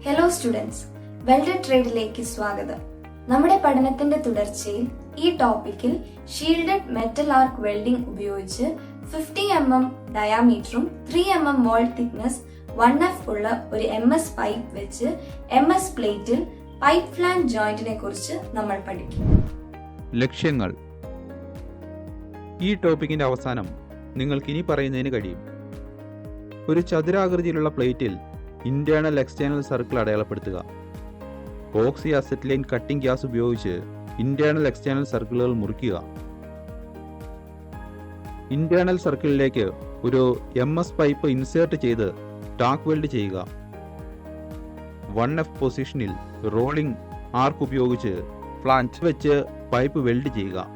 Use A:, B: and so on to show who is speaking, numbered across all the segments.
A: Hello students, welded ട്രേഡിലേക്ക് സ്വാഗതം. നമ്മുടെ പഠനത്തിന്റെ തുടർച്ചയിൽ ഈ ടോപ്പിക്കിൽ ഷീൽഡഡ് മെറ്റൽ ആർക്ക് വെൽഡിംഗ് ഉപയോഗിച്ച് 50 mm ഡയാമീറ്ററും 3 mm wall thickness 1F ഉള്ള ഒരു MS പൈപ്പ് വെച്ച് MS പ്ലേറ്റിൽ പൈപ്പ് ഫ്ലാഞ്ച് ജോയിന്റിനെ കുറിച്ച് നമ്മൾ പഠിക്കും.
B: ലക്ഷ്യങ്ങൾ. ഈ ടോപ്പിക്കിന്റെ അവസാനം നിങ്ങൾക്ക് ഇനി പറയുന്നതിന് കഴിയും. ഒരു ചതുരാകൃതിയിലുള്ള പ്ലേറ്റിൽ ഇന്റേണൽ എക്സ്റ്റേണൽ സർക്കിൾ അടയാളപ്പെടുത്തുക. ഓക്സി അസറ്റിലൈൻ കട്ടിംഗ് ഗ്യാസ് ഉപയോഗിച്ച് ഇന്റേണൽ എക്സ്റ്റേണൽ സർക്കിളുകൾ മുറിക്കുക. ഇന്റേണൽ സർക്കിളിലേക്ക് ഒരു MS പൈപ്പ് ഇൻസേർട്ട് ചെയ്ത് ടാക്ക് വെൽഡ് ചെയ്യുക. 1F പൊസിഷനിൽ റോളിംഗ് ആർക്ക് ഉപയോഗിച്ച് ഫ്ലാഞ്ച് വെച്ച് പൈപ്പ് വെൽഡ് ചെയ്യുക.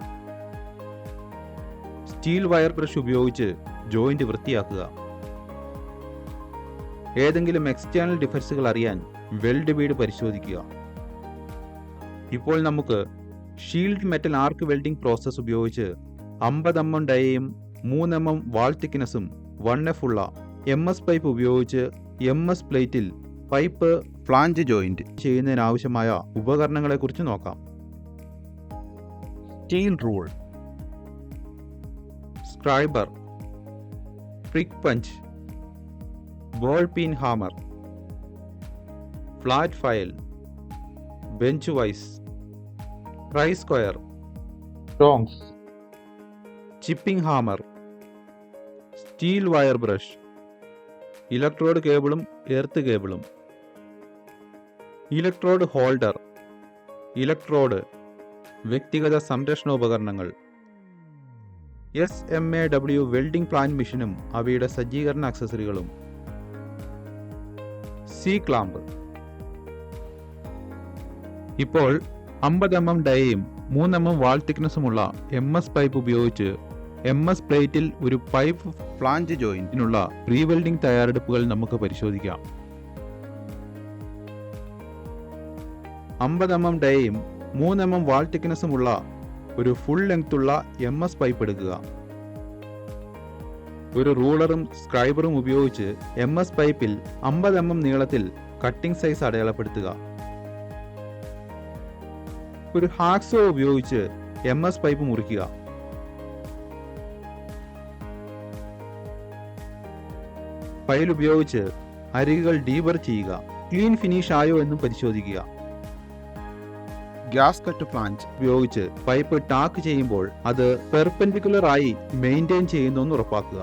B: സ്റ്റീൽ വയർ ബ്രഷ് ഉപയോഗിച്ച് ജോയിന്റ് വൃത്തിയാക്കുക. ഏതെങ്കിലും എക്സ്റ്റേണൽ ഡിഫക്ട്സുകൾ അറിയാൻ വെൽഡ് ബീഡ് പരിശോധിക്കുക. ഇപ്പോൾ നമുക്ക് shield metal arc welding process ഉപയോഗിച്ച് 50 mm ഡയയും 3 mm വാൾ തിക്നെസ്സും 1F ഉള്ള MS പൈപ്പ് ഉപയോഗിച്ച് MS പ്ലേറ്റിൽ പൈപ്പ് ഫ്ലാഞ്ച് ജോയിന്റ് ചെയ്യുന്നതിനാവശ്യമായ ഉപകരണങ്ങളെക്കുറിച്ച് നോക്കാം. Steel rule, scriber, prick punch, ball peen hammer, flat file, bench vice, try square, tongs, chipping hammer, steel wire brush, electrode കേബിളും earth കേബിളും, electrode holder, electrode, വ്യക്തിഗത സംരക്ഷണ ഉപകരണങ്ങൾ, SMAW വെൽഡിംഗ് പ്ലാന്റ് മെഷീനും അവയുടെ സജ്ജീകരണ അക്സസറികളും, സി ക്ലാമ്പ്. ഇപ്പോൾ 50 mm ഡയയും 3 mm വാൾ തിക്നെസ്സുമുള്ള MS pipe ഉപയോഗിച്ച് MS പ്ലേറ്റിൽ ഒരു പൈപ്പ് ഫ്ലാഞ്ച് ജോയിന്റിനുള്ള പ്രീ വെൽഡിംഗ് തയ്യാറെടുപ്പുകൾ നമുക്ക് പരിശോധിക്കാം. 50 mm ഡയയും 3 mm വാൾ തിക്നെസ്സുമുള്ള ഒരു ഫുൾ ലെങ്ത്തുള്ള MS പൈപ്പ് എടുക്കുക. ഒരു റൂളറും സ്ക്രൈബറും ഉപയോഗിച്ച് MS പൈപ്പിൽ 50 mm നീളത്തിൽ കട്ടിംഗ് സൈസ് അടയാളപ്പെടുത്തുക. ഒരു ഹാക്സോ ഉപയോഗിച്ച് MS പൈപ്പ് മുറിക്കുക. ഫയൽ ഉപയോഗിച്ച് അരികുകൾ ഡീബർ ചെയ്യുക. ക്ലീൻ ഫിനിഷ് ആയോ എന്നും പരിശോധിക്കുക. ഗ്യാസ് കട്ട് ഫ്ലാഞ്ച് ഉപയോഗിച്ച് പൈപ്പ് ടാക്ക് ചെയ്യുമ്പോൾ അത് പെർപെൻഡിക്കുലർ ആയി മെയിൻറ്റെയിൻ ചെയ്യുന്നു ഉറപ്പാക്കുക.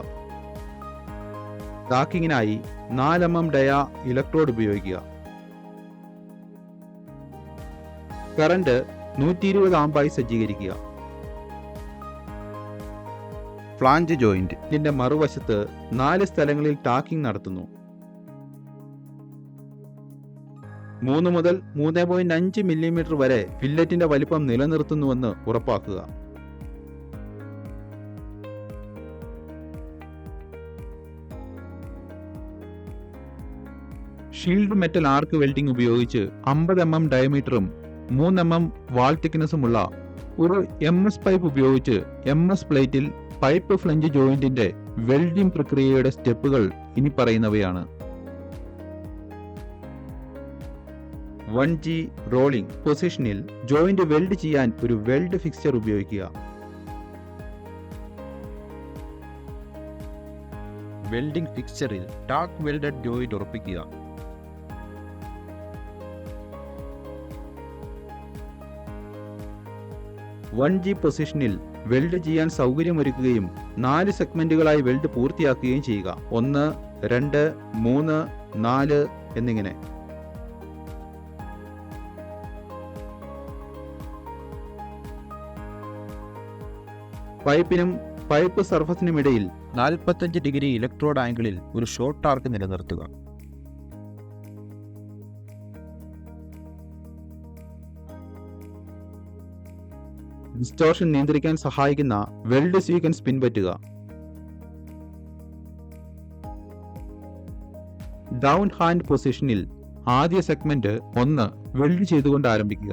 B: ടാക്കിങ്ങിനായി 4 mm ഡയ ഇലക്ട്രോഡ് ഉപയോഗിക്കുക. കറന്റ് 120 ആമ്പായി സജ്ജീകരിക്കുക. ഫ്ലാഞ്ച് ജോയിന്റ് ഇതിന്റെ മറുവശത്ത് 4 സ്ഥലങ്ങളിൽ ടാക്കിംഗ് നടത്തുന്നു. 3 മുതൽ 3.5 മില്ലിമീറ്റർ വരെ ഫില്ലറ്റിന്റെ വലിപ്പം നിലനിർത്തുന്നുവെന്ന് ഉറപ്പാക്കുക. ഷീൽഡ് മെറ്റൽ ആർക്ക് വെൽഡിംഗ് ഉപയോഗിച്ച് 50 mm ഡയമീറ്ററും 3 mm വാൾ തിക്നെസ്സുമുള്ള ഒരു MS പൈപ്പ് ഉപയോഗിച്ച് MS പ്ലേറ്റിൽ പൈപ്പ് ഫ്ലഞ്ച് ജോയിന്റിന്റെ വെൽഡിംഗ് പ്രക്രിയയുടെ സ്റ്റെപ്പുകൾ ഇനി പറയുന്നവയാണ്. 1G റോളിംഗ് പൊസിഷനിൽ ജോയിന്റ് വെൽഡ് ചെയ്യാൻ ഒരു വെൽഡ് ഫിക്സ്ചർ ഉപയോഗിക്കുക. വെൽഡിംഗ് ഫിക്സ്ചറിൽ ടാക്ക് വെൽഡഡ് ജോയിന്റ് ഉറപ്പിക്കുക. 1G പൊസിഷനിൽ വെൽഡ് ചെയ്യാൻ സൗകര്യമൊരുക്കുകയും 4 സെഗ്മെന്റുകളായി വെൽഡ് പൂർത്തിയാക്കുകയും ചെയ്യുക. 1, 2, 3, 4 എന്നിങ്ങനെ. പൈപ്പിനും പൈപ്പ് സർഫസിനുമിടയിൽ 45 ഡിഗ്രി ഇലക്ട്രോഡ് ആംഗിളിൽ ഒരു ഷോർട്ട് ആർക്ക് നിലനിർത്തുക. ഡിസ്റ്റോർഷൻ നിയന്ത്രിക്കാൻ സഹായിക്കുന്ന വെൽഡ് സീക്വൻസ് പിൻപറ്റുക. ഡൗൺ ഹാൻഡ് പൊസിഷനിൽ ആദ്യ സെഗ്മെന്റ് 1 വെൽഡ് ചെയ്തുകൊണ്ട് ആരംഭിക്കുക.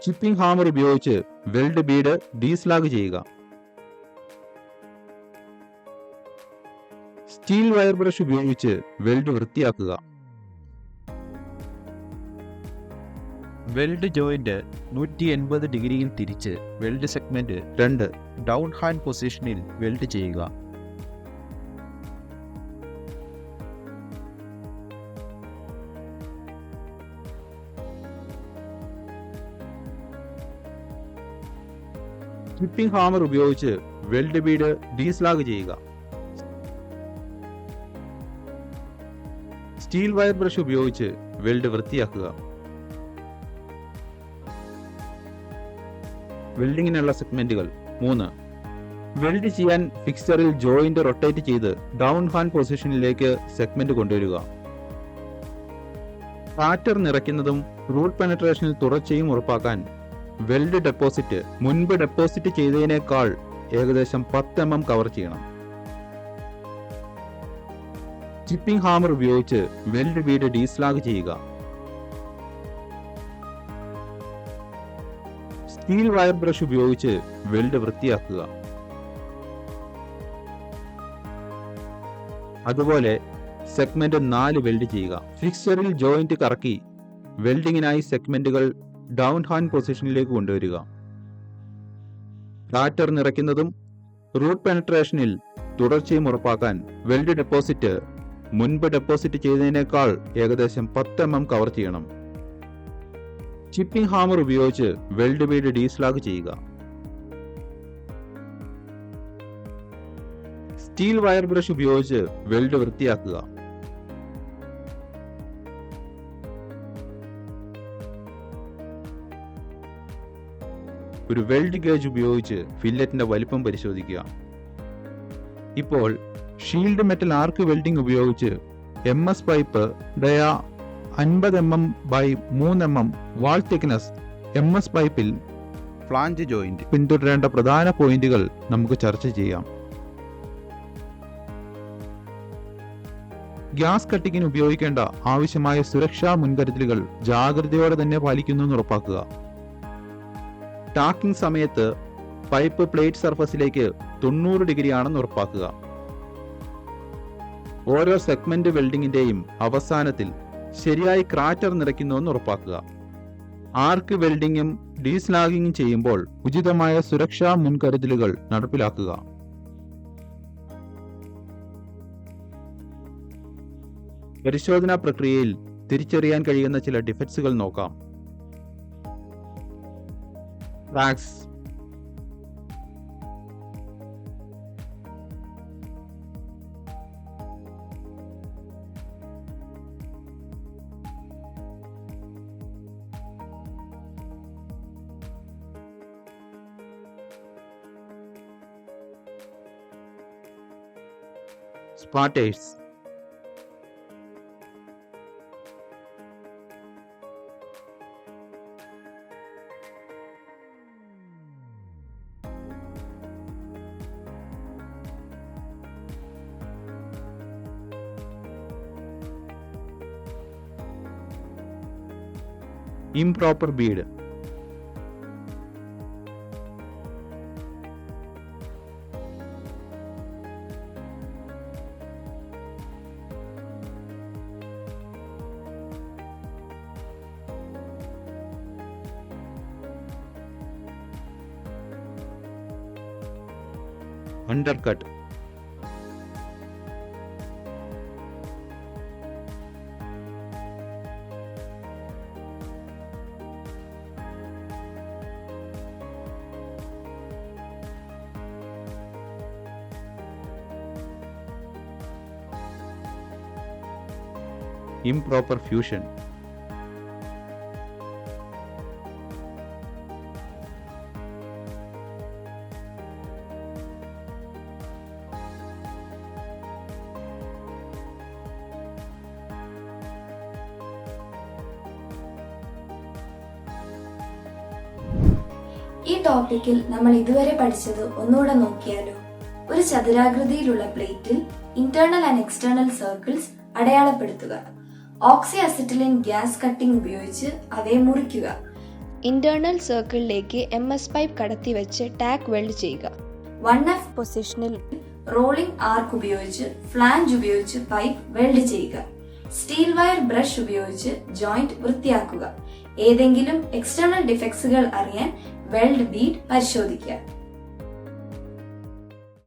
B: ചിപ്പിംഗ് ഹാമർ ഉപയോഗിച്ച് വെൽഡ് ബീഡ് ഡീസ്ലാഗ് ചെയ്യുക. സ്റ്റീൽ വയർ ബ്രഷ് ഉപയോഗിച്ച് വെൽഡ് വൃത്തിയാക്കുക. വെൽഡ് ജോയിന്റ് 180 ഡിഗ്രിയിൽ തിരിച്ച് വെൽഡ് സെഗ്മെന്റ് 2 ഡൗൺ ഹാൻഡ് പൊസിഷനിൽ വെൽഡ് ചെയ്യുക. സ്റ്റിപ്പിംഗ് ഹാമർ ഉപയോഗിച്ച് വെൽഡ് ബീഡ് ഡീസ്ലാഗ് ചെയ്യുക. സ്റ്റീൽ വയർ ബ്രഷ് ഉപയോഗിച്ച് വെൽഡ് വൃത്തിയാക്കുക. വെൽഡിങ്ങിനുള്ള സെഗ്മെന്റുകൾ 3. വെൽഡ് ചെയ്യാൻ ഫിക്സറിൽ ജോയിന്റ് റൊട്ടേറ്റ് ചെയ്ത് ഡൗൺ ഹാൻഡ് പൊസിഷനിലേക്ക് സെഗ്മെന്റ് കൊണ്ടുവരിക. പാറ്റർ നിറയ്ക്കുന്നതും റൂട്ട് പെനട്രേഷനിൽ തുടർച്ചയും ഉറപ്പാക്കാൻ വെൽഡ് ഡെപ്പോസിറ്റ് മുൻപ് ഡെപ്പോസിറ്റ് ചെയ്തതിനേക്കാൾ ഏകദേശം 10 mm കവർ ചെയ്യണം. ചിപ്പിംഗ് ഹാമർ ഉപയോഗിച്ച് വെൽഡ് ബീഡ് ഡീസ്ലാഗ് ചെയ്യുക. സ്റ്റീൽ വയർ ബ്രഷ് ഉപയോഗിച്ച് വെൽഡ് വൃത്തിയാക്കുക. അതുപോലെ സെഗ്മെന്റ് 4 വെൽഡ് ചെയ്യുക. ഫിക്സറിൽ ജോയിന്റ് കറക്കി വെൽഡിങ്ങിനായി സെഗ്മെന്റുകൾ ഡൗൺ ഹാൻഡ് പൊസിഷനിലേക്ക് കൊണ്ടുവരിക. പാറ്റർ നിറയ്ക്കുന്നതും റൂട്ട് പെനട്രേഷനിൽ തുടർച്ചയും ഉറപ്പാക്കാൻ വെൽഡ് ഡെപ്പോസിറ്റ് മുൻപ് ഡെപ്പോസിറ്റ് ചെയ്തതിനേക്കാൾ ഏകദേശം 10 mm കവർ ചെയ്യണം. ചിപ്പിംഗ് ഹാമർ ഉപയോഗിച്ച് വെൽഡ് ബീഡ് ഡീസ്ലാഗ് ചെയ്യുക. സ്റ്റീൽ വയർ ബ്രഷ് ഉപയോഗിച്ച് വെൽഡ് വൃത്തിയാക്കുക. ഒരു വെൽഡ് ഗേജ് ഉപയോഗിച്ച് ഫില്ലറ്റിന്റെ വലിപ്പം പരിശോധിക്കുക. ഇപ്പോൾ ഷീൽഡ് മെറ്റൽ ആർക്ക് വെൽഡിംഗ് ഉപയോഗിച്ച് MS pipe dia 50 mm by 3 mm wall thickness MS പൈപ്പിൽ ഫ്ലാഞ്ച് ജോയിന്റ് പിന്തുടരേണ്ട പ്രധാന പോയിന്റുകൾ നമുക്ക് ചർച്ച ചെയ്യാം. ഗ്യാസ് കട്ടിങ്ങിന് ഉപയോഗിക്കേണ്ട ആവശ്യമായ സുരക്ഷാ മുൻകരുതലുകൾ ജാഗ്രതയോടെ തന്നെ പാലിക്കുന്നു എന്ന് ഉറപ്പാക്കുക. ടാക്കിംഗ് സമയത്ത് പൈപ്പ് പ്ലേറ്റ് സർഫസിലേക്ക് 90 ഡിഗ്രി ആണെന്ന് ഉറപ്പാക്കുക. ഓരോ സെഗ്മെന്റ് വെൽഡിങ്ങിന്റെയും അവസാനത്തിൽ ശരിയായി ക്രാറ്റർ നിറയ്ക്കുന്നുവെന്ന് ഉറപ്പാക്കുക. ആർക്ക് വെൽഡിങ്ങും ഡീസ്ലാഗിങ്ങും ചെയ്യുമ്പോൾ ഉചിതമായ സുരക്ഷാ മുൻകരുതലുകൾ നടപ്പിലാക്കുക. പരിശോധനാ പ്രക്രിയയിൽ തിരിച്ചറിയാൻ കഴിയുന്ന ചില ഡിഫക്ട്സുകൾ നോക്കാം. Cracks, spatters, improper bead, undercut, improper fusion,
A: ഈ ടോപ്പിക്കിൽ നമ്മൾ ഇതുവരെ പഠിച്ചത് ഒന്നുകൂടെ നോക്കിയാലോ? ഒരു ചതുരാകൃതിയിലുള്ള പ്ലേറ്റിൽ ഇന്റേണൽ ആൻഡ് എക്സ്റ്റേണൽ സർക്കിൾസ് അടയാളപ്പെടുത്തുക. ഓക്സി അസിറ്റിലിൻ ഗ്യാസ് കട്ടിംഗ് ഉപയോഗിച്ച് അവയെ മുറിക്കുക.
C: ഇന്റേണൽ സർക്കിളിലേക്ക് MS പൈപ്പ് കടത്തിവെച്ച് ടാക്ക് വെൽഡ് ചെയ്യുക.
A: 1F പൊസിഷനിൽ റോളിംഗ് ആർക്ക് ഉപയോഗിച്ച് ഫ്ലാഞ്ച് ഉപയോഗിച്ച് പൈപ്പ് വെൽഡ് ചെയ്യുക. സ്റ്റീൽ വയർ ബ്രഷ് ഉപയോഗിച്ച് ജോയിന്റ് വൃത്തിയാക്കുക. ഏതെങ്കിലും എക്സ്റ്റേണൽ ഡിഫക്ട്സുകൾ അറിയാൻ വെൽഡ് ബീഡ് പരിശോധിക്കുക.